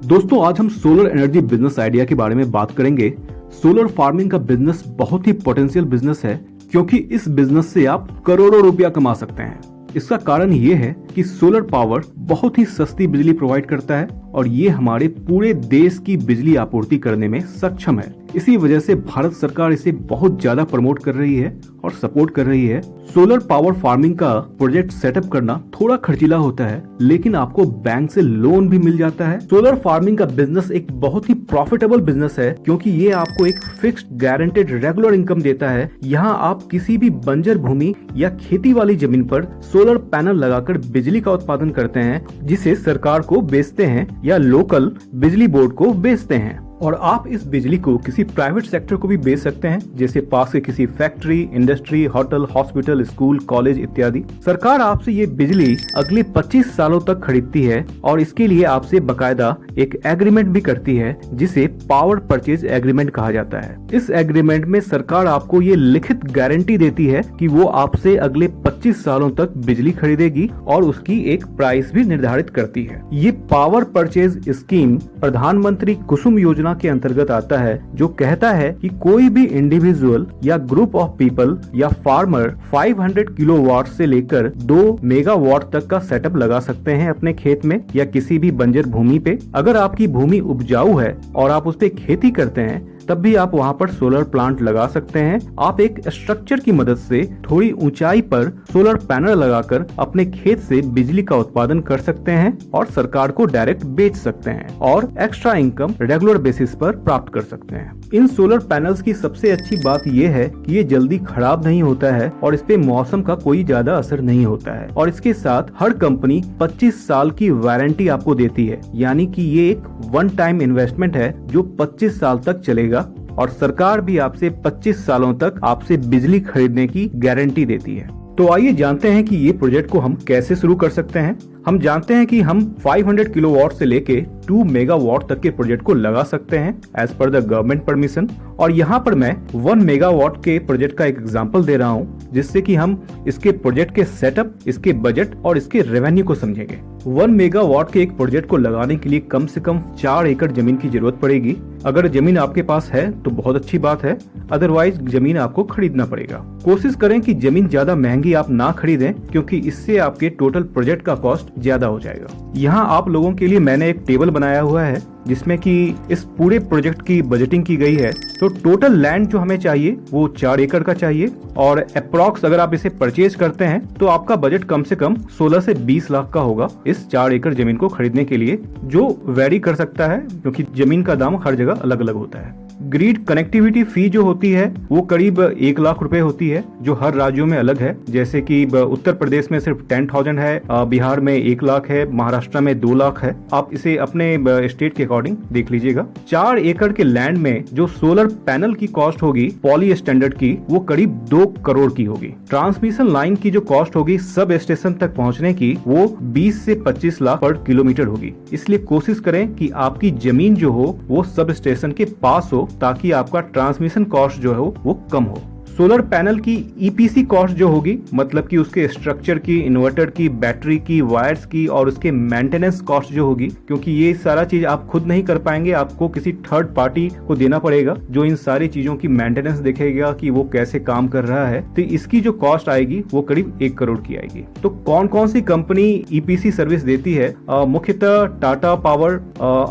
दोस्तों आज हम सोलर एनर्जी बिजनेस आइडिया के बारे में बात करेंगे। सोलर फार्मिंग का बिजनेस बहुत ही पोटेंशियल बिजनेस है क्योंकि इस बिजनेस से आप करोड़ों रुपया कमा सकते हैं। इसका कारण ये है कि सोलर पावर बहुत ही सस्ती बिजली प्रोवाइड करता है और ये हमारे पूरे देश की बिजली आपूर्ति करने में सक्षम है। इसी वजह से भारत सरकार इसे बहुत ज्यादा प्रमोट कर रही है और सपोर्ट कर रही है। सोलर पावर फार्मिंग का प्रोजेक्ट सेटअप करना थोड़ा खर्चीला होता है, लेकिन आपको बैंक से लोन भी मिल जाता है। सोलर फार्मिंग का बिजनेस एक बहुत ही प्रॉफिटेबल बिजनेस है क्योंकि ये आपको एक फिक्स्ड गारंटेड रेगुलर इनकम देता है। यहाँ आप किसी भी बंजर भूमि या खेती वाली जमीन पर सोलर पैनल लगाकर बिजली का उत्पादन करते हैं, जिसे सरकार को बेचते हैं या लोकल बिजली बोर्ड को बेचते हैं। और आप इस बिजली को किसी प्राइवेट सेक्टर को भी बेच सकते हैं, जैसे पास के किसी factory, industry, hotel, hospital, school, college इत्यादि। सरकार आपसे ये बिजली अगले 25 सालों तक खरीदती है और इसके लिए आपसे बकायदा एक एग्रीमेंट भी करती है, जिसे पावर परचेज एग्रीमेंट कहा जाता है। इस एग्रीमेंट में सरकार आपको ये लिखित गारंटी देती है कि वो आपसे अगले 25 सालों तक बिजली खरीदेगी और उसकी एक प्राइस भी निर्धारित करती है। ये पावर परचेज स्कीम प्रधानमंत्री कुसुम योजना के अंतर्गत आता है, जो कहता है कि कोई भी इंडिविजुअल या ग्रुप ऑफ पीपल या फार्मर 500 किलोवाट से लेकर 2 मेगावाट तक का सेटअप लगा सकते हैं अपने खेत में या किसी भी बंजर भूमि पे। अगर आपकी भूमि उपजाऊ है और आप उस पे खेती करते हैं, तब भी आप वहाँ पर सोलर प्लांट लगा सकते हैं। आप एक स्ट्रक्चर की मदद से थोड़ी ऊंचाई पर सोलर पैनल लगाकर अपने खेत से बिजली का उत्पादन कर सकते हैं और सरकार को डायरेक्ट बेच सकते हैं और एक्स्ट्रा इनकम रेगुलर बेसिस पर प्राप्त कर सकते हैं। इन सोलर पैनल्स की सबसे अच्छी बात यह है कि ये जल्दी खराब नहीं होता है और इस पे मौसम का कोई ज्यादा असर नहीं होता है। और इसके साथ हर कंपनी 25 साल की वारंटी आपको देती है, यानी कि ये एक वन टाइम इन्वेस्टमेंट है जो 25 साल तक चलेगा और सरकार भी आपसे 25 सालों तक आपसे बिजली खरीदने की गारंटी देती है। तो आइए जानते हैं कि ये प्रोजेक्ट को हम कैसे शुरू कर सकते हैं। हम जानते हैं कि हम 500 किलोवाट से लेके 2 मेगावाट तक के प्रोजेक्ट को लगा सकते हैं as per the government permission. और यहाँ पर मैं 1 मेगावाट के प्रोजेक्ट का एक एग्जांपल दे रहा हूँ, जिससे कि हम इसके प्रोजेक्ट के सेटअप, इसके बजट और इसके रेवेन्यू को समझेंगे। 1 मेगावाट के एक प्रोजेक्ट को लगाने के लिए कम से कम 4 एकड़ जमीन की जरूरत पड़ेगी। अगर जमीन आपके पास है तो बहुत अच्छी बात है, अदरवाइज जमीन आपको खरीदना पड़ेगा। कोशिश करें कि जमीन ज्यादा महंगी आप ना खरीदें, क्योंकि इससे आपके टोटल प्रोजेक्ट का कॉस्ट ज्यादा हो जाएगा। यहाँ आप लोगों के लिए मैंने एक टेबल बनाया हुआ है जिसमें कि इस पूरे प्रोजेक्ट की बजटिंग की गई है। तो टोटल लैंड जो हमें चाहिए वो 4 एकड़ का चाहिए और अप्रॉक्स अगर आप इसे परचेज करते हैं तो आपका बजट कम से कम 16 से 20 लाख का होगा इस 4 एकड़ जमीन को खरीदने के लिए, जो वेरी कर सकता है क्योंकि जमीन का दाम हर जगह अलग अलग होता है। ग्रिड कनेक्टिविटी फी जो होती है वो करीब 1 लाख रुपए होती है, जो हर राज्यों में अलग है। जैसे कि उत्तर प्रदेश में सिर्फ 10,000 है, बिहार में 1 लाख है, महाराष्ट्र में 2 लाख है। आप इसे अपने स्टेट के अकॉर्डिंग देख लीजिएगा। 4 एकड़ के लैंड में जो सोलर पैनल की कॉस्ट होगी पॉली स्टैंडर्ड की, वो करीब 2 करोड़ की होगी। ट्रांसमिशन लाइन की जो कॉस्ट होगी सब स्टेशन तक पहुंचने की, वो 20 से 25 लाख पर किलोमीटर होगी। इसलिए कोशिश करें कि आपकी जमीन जो हो वो सब स्टेशन के पास हो, ताकि आपका ट्रांसमिशन कॉस्ट जो है वो कम हो। सोलर पैनल की ईपीसी कॉस्ट जो होगी, मतलब कि उसके स्ट्रक्चर की, इन्वर्टर की, बैटरी की, वायर्स की और उसके मेंटेनेंस कॉस्ट जो होगी, क्योंकि ये सारा चीज आप खुद नहीं कर पाएंगे, आपको किसी थर्ड पार्टी को देना पड़ेगा जो इन सारी चीजों की मेंटेनेंस देखेगा कि वो कैसे काम कर रहा है। तो इसकी जो कॉस्ट आएगी वो करीब 1 करोड़ की आएगी। तो कौन कौन सी कंपनी ईपीसी सर्विस देती है? मुख्यतः टाटा पावर,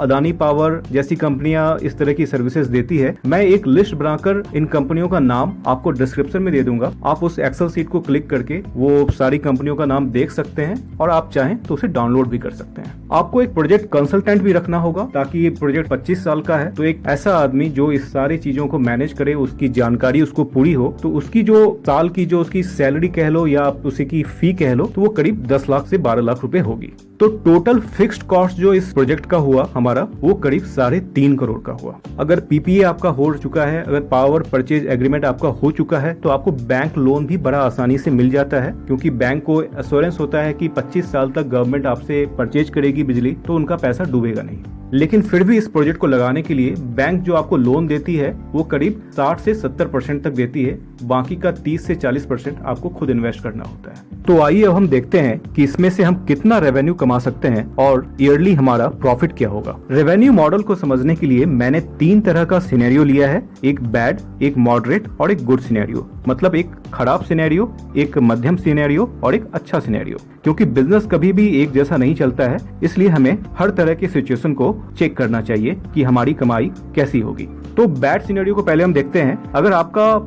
अदानी पावर जैसी कंपनियां इस तरह की सर्विसेज देती है। मैं एक लिस्ट बनाकर इन कंपनियों का नाम आपको डिस्क्रिप्शन में दे दूंगा। आप उस एक्सेल सीट को क्लिक करके वो सारी कंपनियों का नाम देख सकते हैं और आप चाहें तो उसे डाउनलोड भी कर सकते हैं। आपको एक प्रोजेक्ट कंसल्टेंट भी रखना होगा, ताकि ये प्रोजेक्ट 25 साल का है तो एक ऐसा आदमी जो इस सारी चीजों को मैनेज करे, उसकी जानकारी उसको पूरी हो, तो उसकी जो साल की जो उसकी सैलरी कह लो या उसी की फी कह लो, तो वो करीब 10 लाख से 12 लाख रुपए होगी। तो टोटल फिक्स्ड कॉस्ट जो इस प्रोजेक्ट का हुआ हमारा, वो करीब 3.5 करोड़ का हुआ। अगर पीपीए आपका हो चुका है, अगर पावर परचेज एग्रीमेंट आपका हो चुका है, तो आपको बैंक लोन भी बड़ा आसानी से मिल जाता है, क्योंकि बैंक को एश्योरेंस होता है कि 25 साल तक गवर्नमेंट आपसे परचेज करेगी बिजली, तो उनका पैसा डूबेगा नहीं। लेकिन फिर भी इस प्रोजेक्ट को लगाने के लिए बैंक जो आपको लोन देती है वो करीब 60 से 70% तक देती है, बाकी का 30 से 40% आपको खुद इन्वेस्ट करना होता है। तो आइए अब हम देखते हैं कि इसमें से हम कितना रेवेन्यू कमा सकते हैं और ईयरली हमारा प्रॉफिट क्या होगा। रेवेन्यू मॉडल को समझने के लिए मैंने 3 तरह का सिनेरियो लिया है, एक बैड, एक मॉडरेट और एक गुड सिनेरियो। मतलब एक खराब सिनेरियो, एक मध्यम सिनेरियो और एक अच्छा सिनेरियो। क्योंकि बिजनेस कभी भी एक जैसा नहीं चलता है, इसलिए हमें हर तरह की सिचुएशन को चेक करना चाहिए कि हमारी कमाई कैसी होगी। तो बैड सिनेरियो को पहले हम देखते हैं। अगर आपका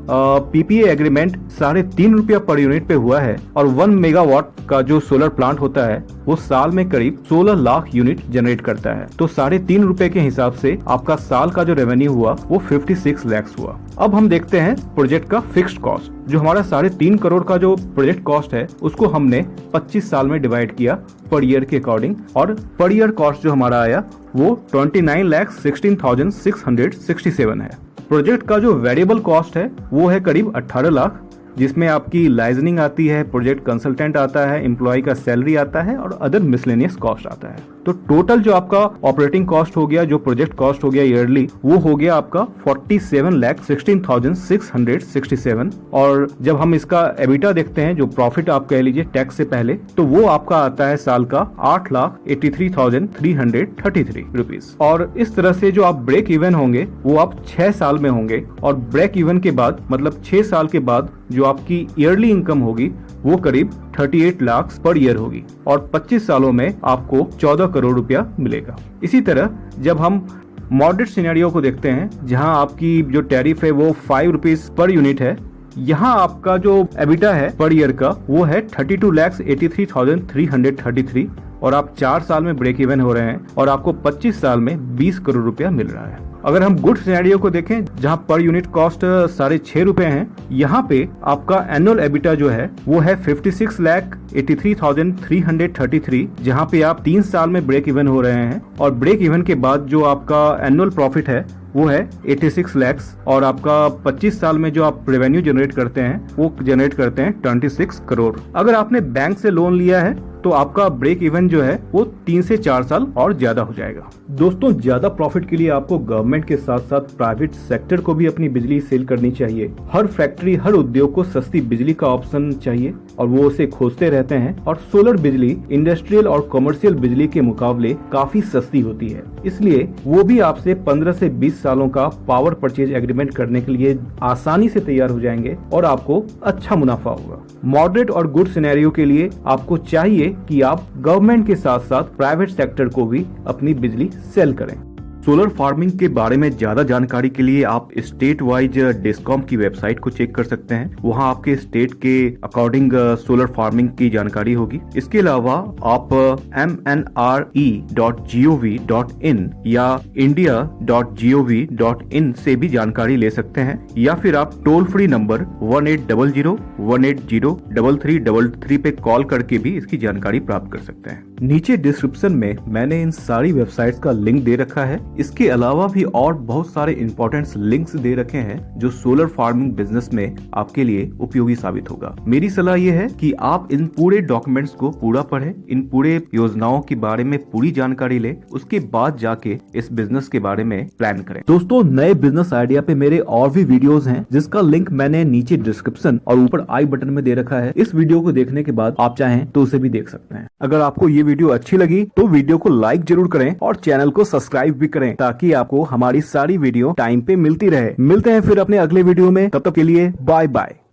पीपीए एग्रीमेंट 3.5 रुपया पर यूनिट पे हुआ है और 1 मेगावाट का जो सोलर प्लांट होता है वो साल में करीब 16 लाख यूनिट जनरेट करता है, तो 3.5 रुपए के हिसाब से आपका साल का जो रेवेन्यू हुआ वो 56 लाख हुआ। अब हम देखते हैं प्रोजेक्ट का फिक्स्ड कॉस्ट। जो हमारा 3.5 करोड़ का जो प्रोजेक्ट कॉस्ट है उसको हमने 25 साल में डिवाइड किया पर ईयर के अकॉर्डिंग, और पर ईयर कॉस्ट जो हमारा आया वो 29,16,667 है। प्रोजेक्ट का जो वेरिएबल कॉस्ट है वो है करीब 18 लाख, जिसमें आपकी लाइजनिंग आती है, प्रोजेक्ट कंसल्टेंट आता है, एम्प्लॉय का सैलरी आता है और अदर मिसलेनियस कॉस्ट आता है। तो टोटल जो आपका ऑपरेटिंग कॉस्ट हो गया, जो प्रोजेक्ट कॉस्ट हो गया ईयरली, वो हो गया आपका 47,16,667। और जब हम इसका एबिटा देखते हैं, जो प्रॉफिट आप कह लीजिए टैक्स से पहले, तो वो आपका आता है साल का 8,83,333 रुपीज। और इस तरह से जो आप ब्रेक इवन होंगे वो आप 6 साल में होंगे, और ब्रेक इवन के बाद मतलब 6 साल के बाद जो आपकी ईयरली इनकम होगी वो करीब 38 लाख पर ईयर होगी, और 25 सालों में आपको 14 करोड़ रुपया मिलेगा। इसी तरह जब हम मॉडरेट सिनेरियो को देखते हैं, जहां आपकी जो टैरिफ है वो 5 रुपीज पर यूनिट है, यहाँ आपका जो एबिटा है पर ईयर का वो है 32,83,333, और आप 4 साल में ब्रेक इवन हो रहे हैं और आपको 25 साल में 20 करोड़ रुपया मिल रहा है। अगर हम गुड सिनेरियो को देखें, जहां पर यूनिट कॉस्ट 6.5 रुपए है, यहाँ पे आपका एनुअल एबिटा जो है वो है 56,83,333, जहां पे आप 3 साल में ब्रेक इवन हो रहे हैं, और ब्रेक इवन के बाद जो आपका एनुअल प्रॉफिट है वो है 86 लाख, और आपका 25 साल में जो आप रेवेन्यू जनरेट करते हैं वो जनरेट करते हैं 26 करोड़। अगर आपने बैंक से लोन लिया है तो आपका ब्रेक इवन जो है वो 3 से 4 साल और ज्यादा हो जाएगा। दोस्तों, ज्यादा प्रॉफिट के लिए आपको गवर्नमेंट के साथ साथ प्राइवेट सेक्टर को भी अपनी बिजली सेल करनी चाहिए। हर फैक्ट्री, हर उद्योग को सस्ती बिजली का ऑप्शन चाहिए और वो उसे खोजते रहते हैं, और सोलर बिजली इंडस्ट्रियल और कमर्शियल बिजली के मुकाबले काफी सस्ती होती है, इसलिए वो भी आपसे 15 से 20 सालों का पावर परचेज एग्रीमेंट करने के लिए आसानी से तैयार हो जाएंगे और आपको अच्छा मुनाफा होगा। मॉडरेट और गुड सिनेरियो के लिए आपको चाहिए कि आप गवर्नमेंट के साथ साथ प्राइवेट सेक्टर को भी अपनी बिजली सेल करें। सोलर फार्मिंग के बारे में ज्यादा जानकारी के लिए आप स्टेट वाइज डिस्कॉम की वेबसाइट को चेक कर सकते हैं। वहां आपके स्टेट के अकॉर्डिंग सोलर फार्मिंग की जानकारी होगी। इसके अलावा आप mnre.gov.in या india.gov.in से भी जानकारी ले सकते हैं, या फिर आप टोल फ्री नंबर 1800-180-3333 पे कॉल करके भी इसकी जानकारी प्राप्त कर सकते हैं। नीचे डिस्क्रिप्शन में मैंने इन सारी वेबसाइट्स का लिंक दे रखा है। इसके अलावा भी और बहुत सारे इंपॉर्टेंट लिंक्स दे रखे हैं जो सोलर फार्मिंग बिजनेस में आपके लिए उपयोगी साबित होगा। मेरी सलाह ये है कि आप इन पूरे डॉक्यूमेंट्स को पूरा पढ़ें, इन पूरे योजनाओं के बारे में पूरी जानकारी ले, उसके बाद जाके इस बिजनेस के बारे में प्लान करें। दोस्तों, नए बिजनेस आइडिया पे मेरे और भी वीडियोस हैं, जिसका लिंक मैंने नीचे डिस्क्रिप्शन और ऊपर आई बटन में दे रखा है। इस वीडियो को देखने के बाद आप चाहें तो उसे भी देख सकते हैं। अगर आपको ये वीडियो अच्छी लगी तो वीडियो को लाइक जरूर करें और चैनल को सब्सक्राइब भी करें, ताकि आपको हमारी सारी वीडियो टाइम पे मिलती रहे। मिलते हैं फिर अपने अगले वीडियो में, तब तक के लिए बाय बाय।